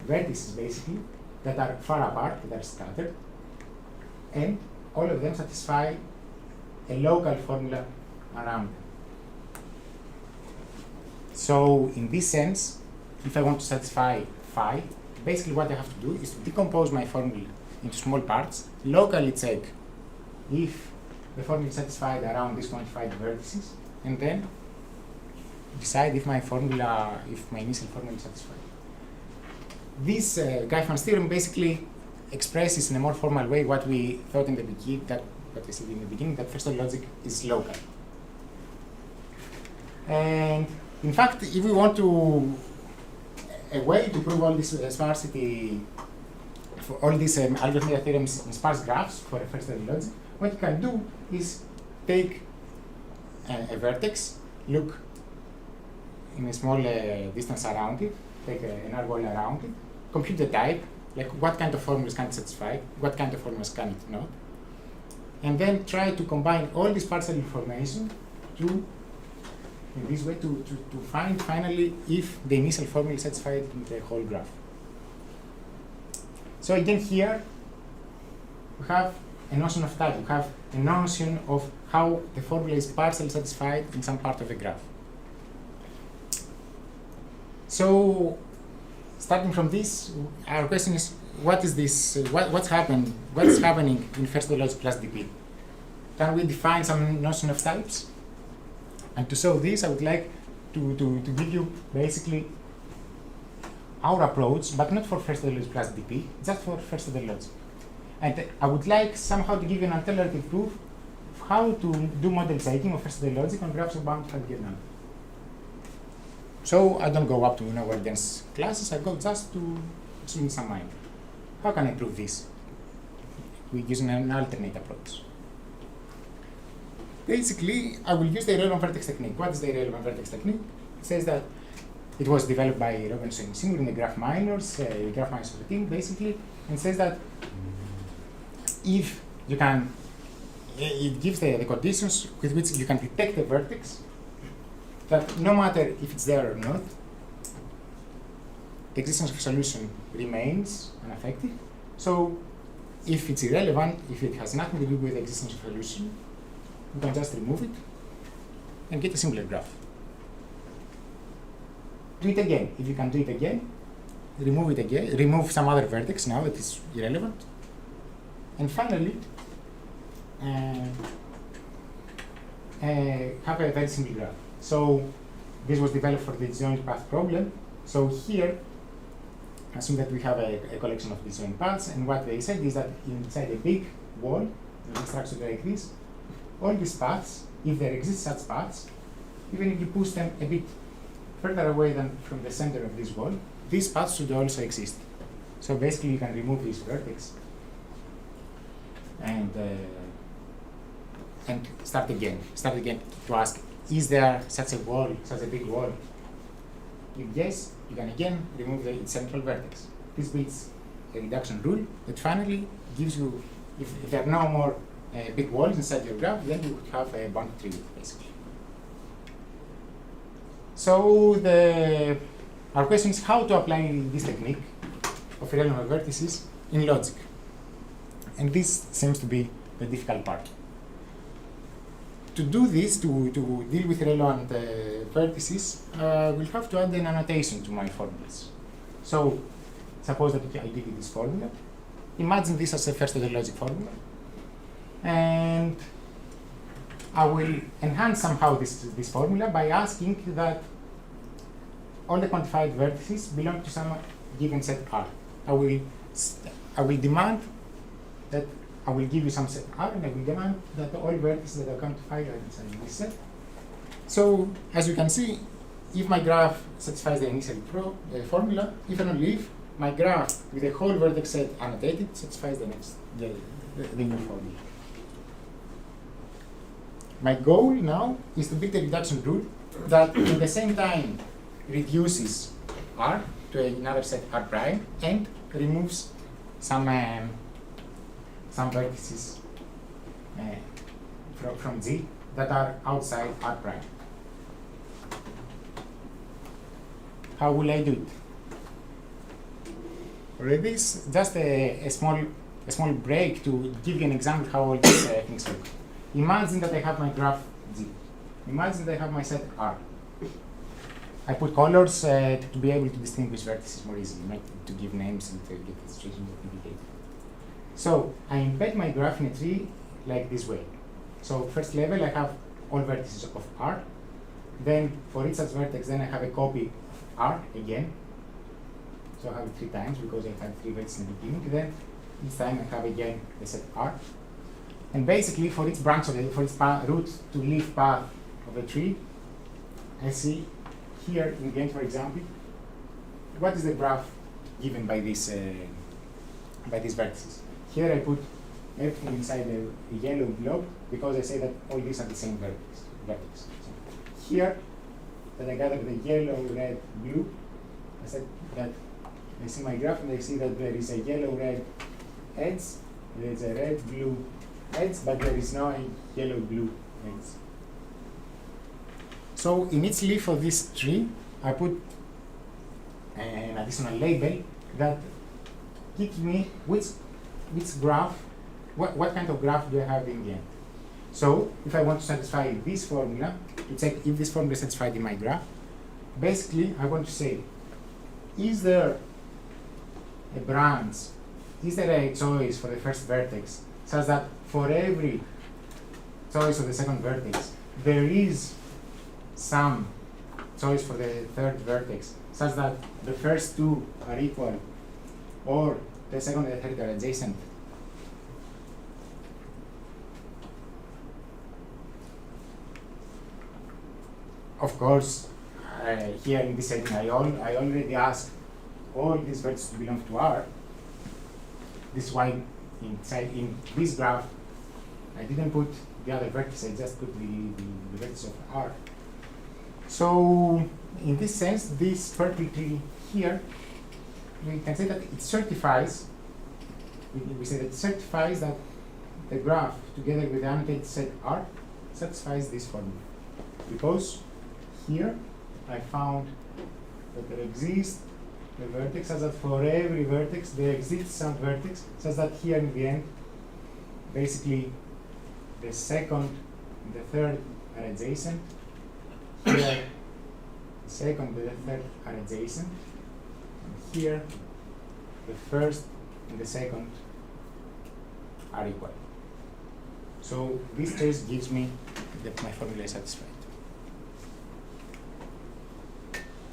vertices basically that are far apart, that are scattered, and all of them satisfy a local formula around them. So in this sense, if I want to satisfy phi, basically what I have to do is to decompose my formula into small parts, locally check if the formula is satisfied around these quantified vertices, and then decide if my initial formula is satisfied. This Greifman's theorem basically expresses in a more formal way what we thought in the beginning, that first order logic is local. And in fact, if we want a way to prove all this sparsity, for all these algorithmic theorems in sparse graphs for a first order logic, what you can do is take a vertex, look in a small distance around it, take an arbol around it, compute the type, like what kind of formulas can it satisfy, what kind of formulas can it not, and then try to combine all this partial information in this way to find finally if the initial formula is satisfied in the whole graph. So again here, we have a notion of type, we have a notion of how the formula is partially satisfied in some part of the graph. So starting from this, our question is, what is this? What's happening in first order logic plus DP? Can we define some notion of types? And to show this, I would like to give you basically our approach, but not for first order logic plus DP, just for first order logic. And I would like somehow to give you an alternative proof of how to do model taking of first order logic on graphs of bounded Heidegger number. So I don't go up to nowhere dense classes, I go just to some mind. How can I prove this? We're using an alternate approach. Basically, I will use the irrelevant vertex technique. What is the irrelevant vertex technique? It says that it was developed by Robinson and Seymour in the graph minors, graph minors 14, basically, and says that if you can, it gives the conditions with which you can detect a vertex, that no matter if it's there or not, the existence of a solution remains unaffected. So if it's irrelevant, if it has nothing to do with the existence of a solution, you can just remove it and get a simpler graph. Do it again. If you can do it again, remove it again, remove some other vertex now that is irrelevant. And finally, have a very simple graph. So this was developed for the disjoint path problem. So here, assume that we have a collection of disjoint paths, and what they said is that inside a big wall, the structure like this, all these paths, if there exist such paths, even if you push them a bit further away than from the center of this wall, these paths should also exist. So basically, you can remove this vertex and start again. Start again to ask, is there such a wall, such a big wall? If yes, you can again remove its central vertex. This beats a reduction rule that finally gives you, if there are no more big walls inside your graph, then you would have a bounded tree, basically. So our question is how to apply this technique of irrelevant vertices in logic. And this seems to be the difficult part. To do this, to deal with irrelevant vertices, we'll have to add an annotation to my formulas. So suppose that I give you this formula. Imagine this as a first order logic formula. And I will enhance somehow this formula by asking that all the quantified vertices belong to some given set R. I will demand that I will give you some set R, and I will demand that all vertices that are quantified are inside this set. So as you can see, if my graph satisfies the initial formula, if and only if my graph with the whole vertex set annotated satisfies the new formula. My goal now is to beat the reduction rule that at the same time reduces R to another set R prime and removes some vertices from G that are outside R prime. How will I do it? For this, just a small break to give you an example how all these things work. Imagine that I have my graph G. Imagine that I have my set R. I put colors to be able to distinguish vertices more easily, not to give names and to get the situation indicated. So I embed my graph in a tree like this way. So first level, I have all vertices of R. Then for each such vertex, then I have a copy of R again. So I have it 3 times because I had 3 vertices in the beginning. Then each time I have again the set R. And basically, for each branch of it, for each root to leaf path of a tree, I see here in the end, for example, what is the graph given by these vertices. Here I put everything inside the yellow blob because I say that all these are the same vertex. So here, that I gather the yellow, red, blue, I said that I see my graph and I see that there is a yellow, red edge, there is a red, blue edge, but there is no yellow, blue edge. So in each leaf of this tree, I put an additional label that gives me which graph, what kind of graph do I have in the end. So if I want to satisfy this formula, to check if this formula is satisfied in my graph, basically I want to say, is there a branch, is there a choice for the first vertex, such that for every choice of the second vertex, there is some choice for the third vertex, such that the first two are equal, or the second and the third are adjacent. Of course, here in this setting, I already asked all these vertices to belong to R. This is why in this graph, I didn't put the other vertex, I just put the vertex of R. So in this sense, this purple tree here, we can say that it certifies, we say that it certifies that the graph together with the annotated set R satisfies this formula. Because here I found that there exists a vertex such that for every vertex there exists some vertex such that here in the end basically the second and the third are adjacent. Here the second and the third are adjacent. And here the first and the second are equal. So this trace gives me that my formula is satisfied.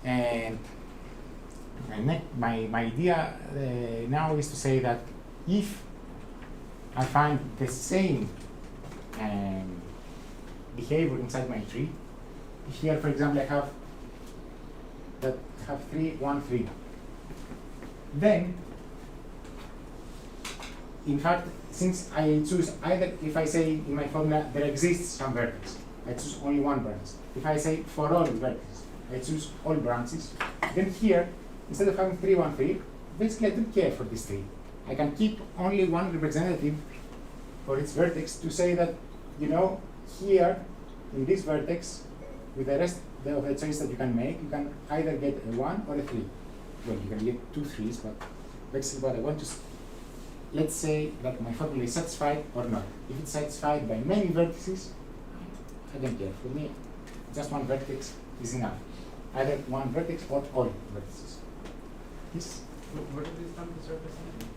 And my idea now is to say that if I find the same behavior inside my tree, here for example I have 3, 1, 3, then in fact since I choose either, if I say in my formula there exists some vertex, I choose only one branch. If I say for all vertices, I choose all branches, then here instead of having 3, 1, 3, basically I don't care for this tree. I can keep only one representative for its vertex to say that, you know, here in this vertex, with the rest of the choice that you can make, you can either get a 1 or a 3. Well, you can get 2 3s, but basically what I want to let's say that my formula is satisfied or not. If it's satisfied by many vertices, I don't care. For me, just one vertex is enough. Either one vertex or all vertices. Yes? What are these numbers representing?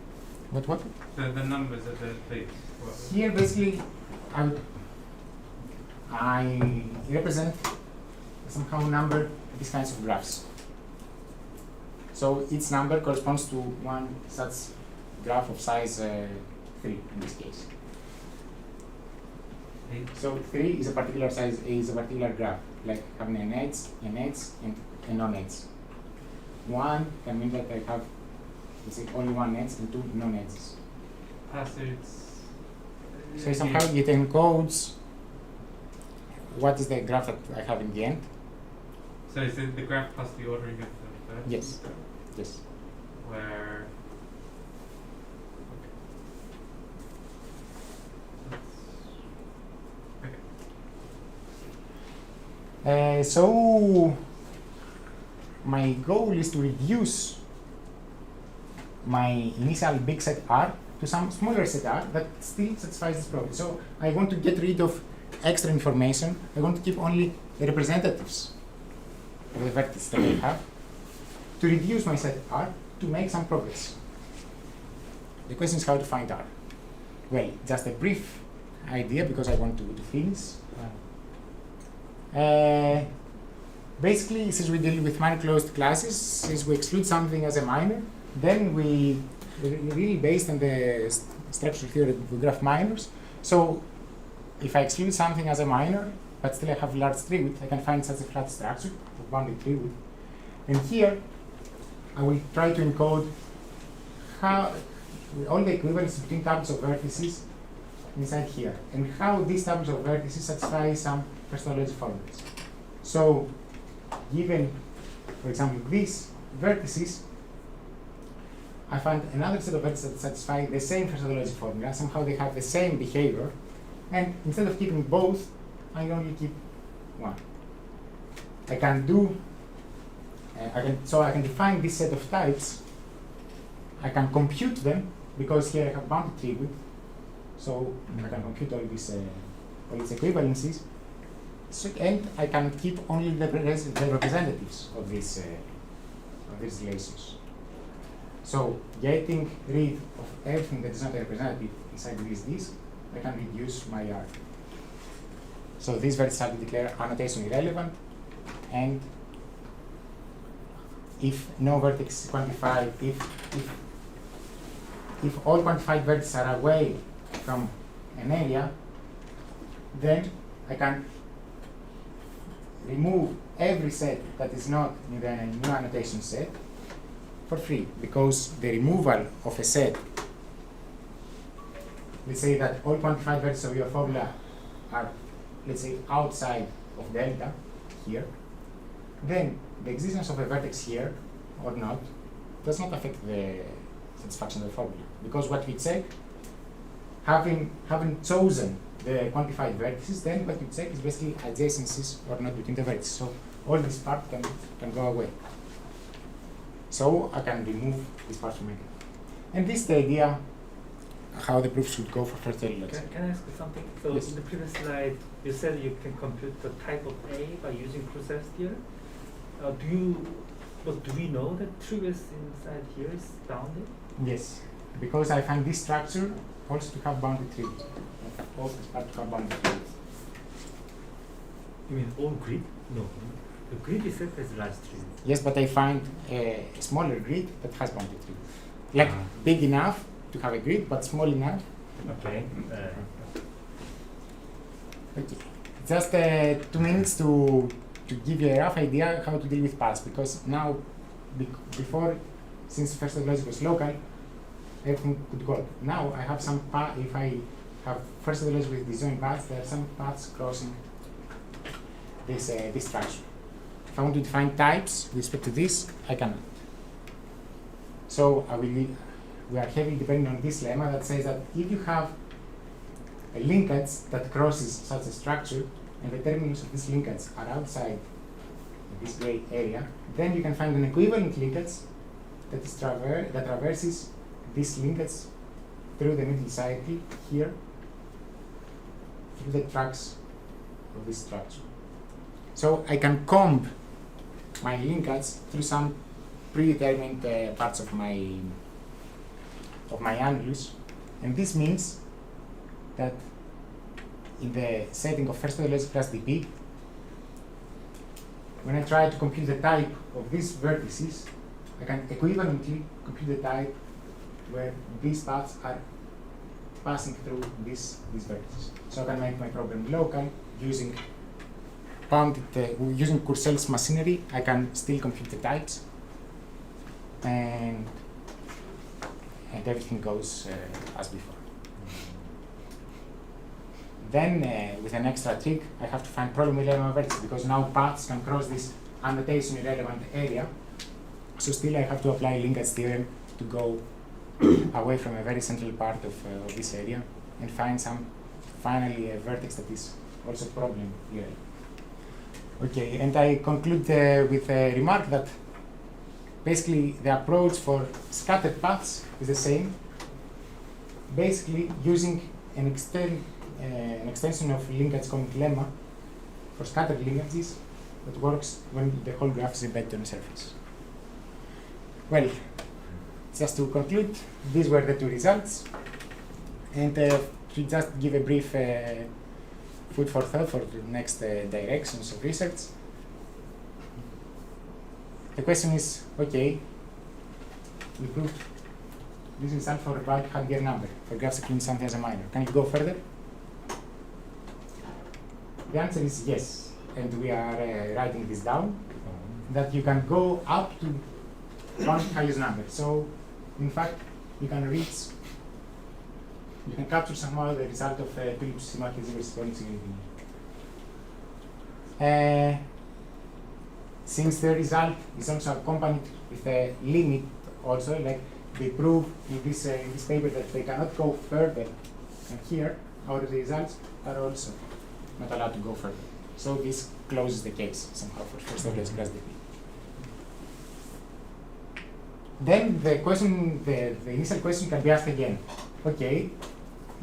What? The numbers at the place. Here, basically, I represent somehow number these kinds of graphs. So each number corresponds to one such graph of size 3 in this case. So 3 is a particular size, is a particular graph, like having an edge, and a non-edge. 1 can mean that I have, let's say, only one edge and 2 non-edges. So somehow it encodes what is the graph that I have in the end. So is it the graph plus the ordering of the vertices? Yes. Yes. Where so my goal is to reduce my initial big set R to some smaller set R that still satisfies this problem. So I want to get rid of extra information. I want to keep only the representatives of the vertices that I have to reduce my set R to make some progress. The question is how to find R. Well, just a brief idea because I want to finish. Basically, since we deal with minor closed classes, since we exclude something as a minor, then we really based on the structural theory we graph minors. So if I exclude something as a minor, but still I have large tree width, I can find such a flat structure of bounded tree width. And here, I will try to encode how all the equivalence between tables of vertices inside here, and how these tables of vertices satisfy some first order formulas. So, given, for example, these vertices, I find another set of vertices that satisfy the same first order formula. Somehow they have the same behavior, and instead of keeping both, I only keep one. I can do. I can define this set of types. I can compute them because here I have bounded tree width. So I can compute all these equivalencies. So, and I can keep only the representatives of these relations. So getting rid of everything that is not a representative inside this, I can reduce my R. So these vertices have to declare annotation irrelevant, and if no vertex is quantified, if all quantified vertices are away from an area, then I can remove every set that is not in the new annotation set for free, because the removal of a set, let's say that all quantified vertices of your formula are, let's say, outside of delta here, then the existence of a vertex here or not does not affect the satisfaction of the formula, because what we check, having chosen the quantified vertices, then what we check is basically adjacencies or not between the vertices. So all this part can go away. So I can remove this part from it. And this is the idea how the proof should go for first order logic. Can I ask you something? So Yes. in the previous slide, you said you can compute the type of A by using process here. Do we know that truest inside here is bounded? Yes, because I find this structure also to have bounded trees. All this part to have bounded trees. You mean all grid? No. The grid itself has large trees. Yes, but I find a smaller grid that has bounded trees. Like big enough to have a grid, but small enough. Okay. Okay. Just 2 minutes to give you a rough idea how to deal with paths, because now, before, since first order logic was local, everything could go. Now I have some path. If I have first order logic with disjoint paths, there are some paths crossing this this structure. If I want to define types with respect to this, I cannot. So we are heavily depending on this lemma that says that if you have a linkage that crosses such a structure, and the terminus of this linkage are outside this gray area, then you can find an equivalent linkage that is that traverses this linkage through the middle cycle here, through the tracks of this structure. So I can comb my linkage through some predetermined parts of my annulus, and this means that in the setting of first order logic plus DP, when I try to compute the type of these vertices, I can equivalently compute the type where these paths are passing through these vertices. So I can make my problem local using using Courcell's machinery. I can still compute the types, and everything goes as before. Then, with an extra trick, I have to find problem irrelevant vertices, because now paths can cross this annotation irrelevant area. So still I have to apply linkage theorem to go away from a very central part of this area and find finally a vertex that is also problem irrelevant. Okay, and I conclude with a remark that basically the approach for scattered paths is the same, basically using an extension of linkage commit lemma for scattered linkages that works when the whole graph is embedded on a surface. Well, just to conclude, these were the two results, and to just give a brief food for thought for the next directions of research. The question is, okay, we proved this result for a bulk Hadger number for graphs including something as a minor. Can you go further? The answer is yes, and we are writing this down, that you can go up to one highest number. So, in fact, you can capture somehow the result of Phillips symmetry versus since the result is also accompanied with a limit also, like they prove in this paper that they cannot go further than here, our results are also not allowed to go further. So this closes the case somehow for first order plus DP. Then the question, the initial question can be asked again. Okay,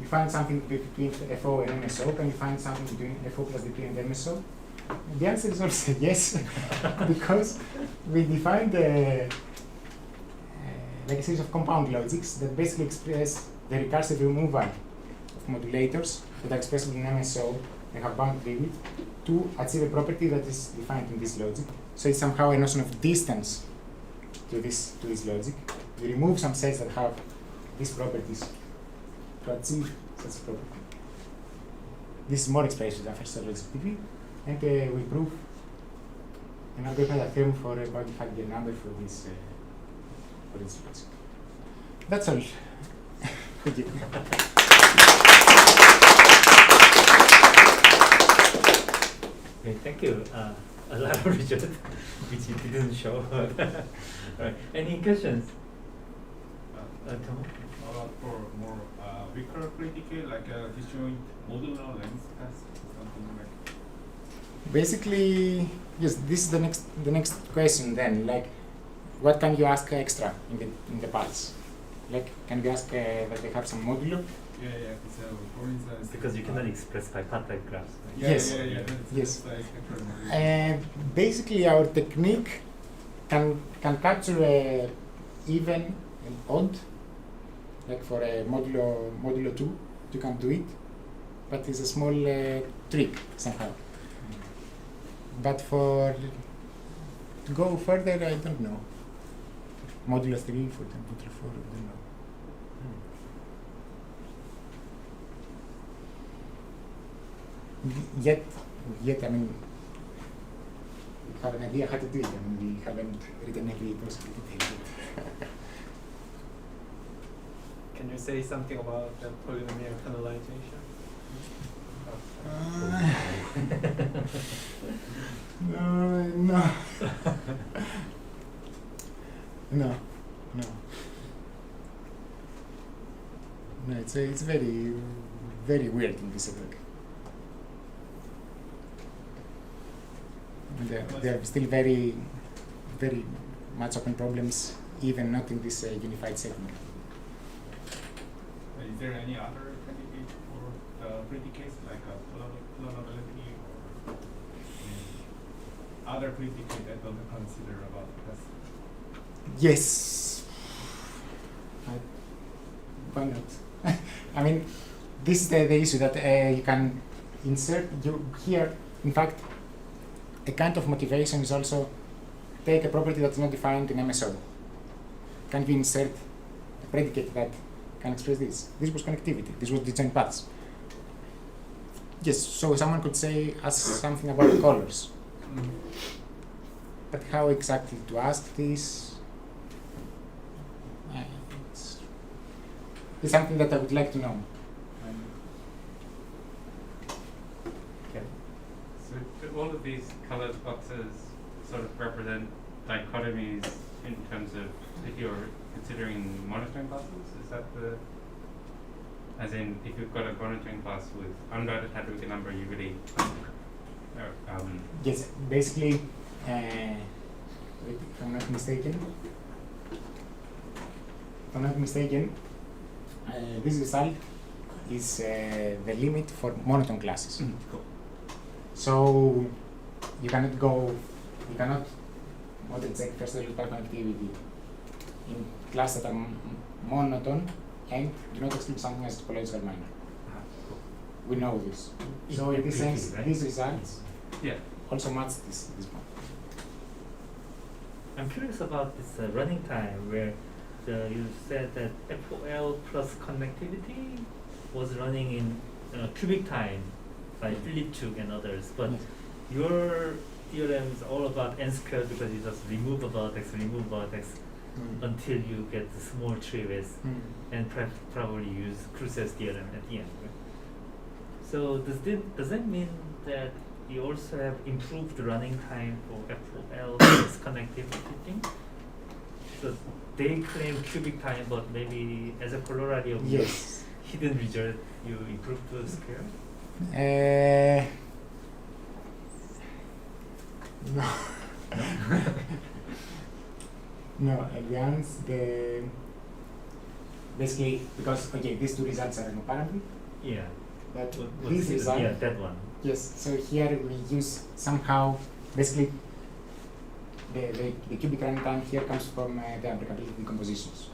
you find something between FO and MSO. Can you find something between FO plus DP and MSO? And the answer is also yes, because we defined like a series of compound logics that basically express the recursive removal of modulators that are expressed in MSO and have boundary width to achieve a property that is defined in this logic. So it's somehow a notion of distance to this logic. You remove some sets that have these properties to achieve such property. This is more expressive than first order s-sdp, and we prove an algorithmic theorem for a bounded Hagger number for this logic. That's all. Thank you. Okay, thank you. A lot of result which you didn't show. Right. Any questions? Tom? For more weaker predicate, like a disjoint modular length test, something like. Basically, yes. This is the next question. Then, like, what can you ask extra in the pulse? Like, can you ask that they have some modulo? Yeah. So for instance, Because you cannot express by part-like graphs. Right? Yes. Yes. Basically, our technique can capture even and odd. Like for a modulo 2, you can do it, but it's a small trick somehow. But to go further, I don't know. Modulo 3, for example, modulo 4, I don't know. Yet, I mean, we have an idea how to do it. I mean, we haven't written every possible detail yet. Can you say something about the polynomial canalization? No, it's very, very weird in this work. There are still very, very much open problems, even not in this unified setting. Is there any other candidate for the predicates, like a plausibility or other predicate that don't consider about test? Yes. Why not? I mean, this is the issue that you can insert here. In fact, a kind of motivation is also take a property that's not defined in MSO. Can you insert a predicate that can express this? This was connectivity. This was disjoint paths. Yes, so someone could say, ask something about colors. But how exactly to ask this? It's something that I would like to know. Okay. So do all of these colored boxes sort of represent dichotomies in terms of if you're considering monitoring classes? Is that the, as in if you've got a monitoring class with unbounded Hadwiger number, you really Yes, basically, if I'm not mistaken, this result is the limit for monotone classes. Cool. So you cannot model check first order connectivity in classes that are monotone and do not exclude something as topological minor. Cool. We know this. So in this sense, right? these results yeah. also match this one. I'm curious about this running time where you said that FOL plus connectivity was running in cubic time by Philip Chuk and others, but Yes. your theorem is all about n squared because you just remove a vertex until you get the small tree with, and probably use Crusoe's theorem at the end. Right? So does that mean that you also have improved running time for FOL plus connectivity thing? So they claim cubic time, but maybe as a corollary of Yes. hidden result, you improved the scale? No. No, Alliance, basically, because, these two results are comparable, Yeah. but What's this hidden? result, Yeah, that one. yes, so here we use somehow, basically, the cubic running time here comes from the unbreakability decompositions.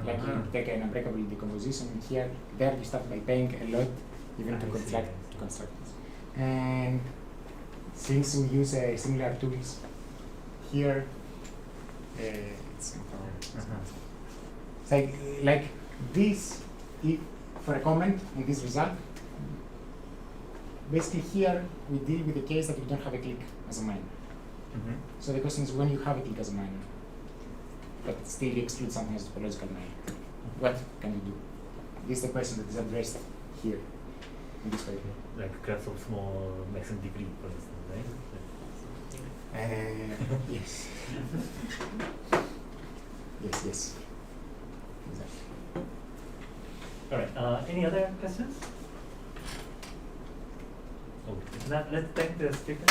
Like you take an unbreakable decomposition here, there you start by paying a lot even to I see, construct I see. this. And since we use similar tools here, it's Uh-huh. it's like this, if for a comment on this result, basically here we deal with the case that you don't have a click as a minor. Mhm. So the question is when you have a click as a minor, but still you exclude something as a topological minor. What can you do? This is the question that is addressed here in this paper. Like class of small maximum degree, for instance, right? Yes. Yes. Exactly. All right. Any other questions? Oh, if not, let's thank the speaker.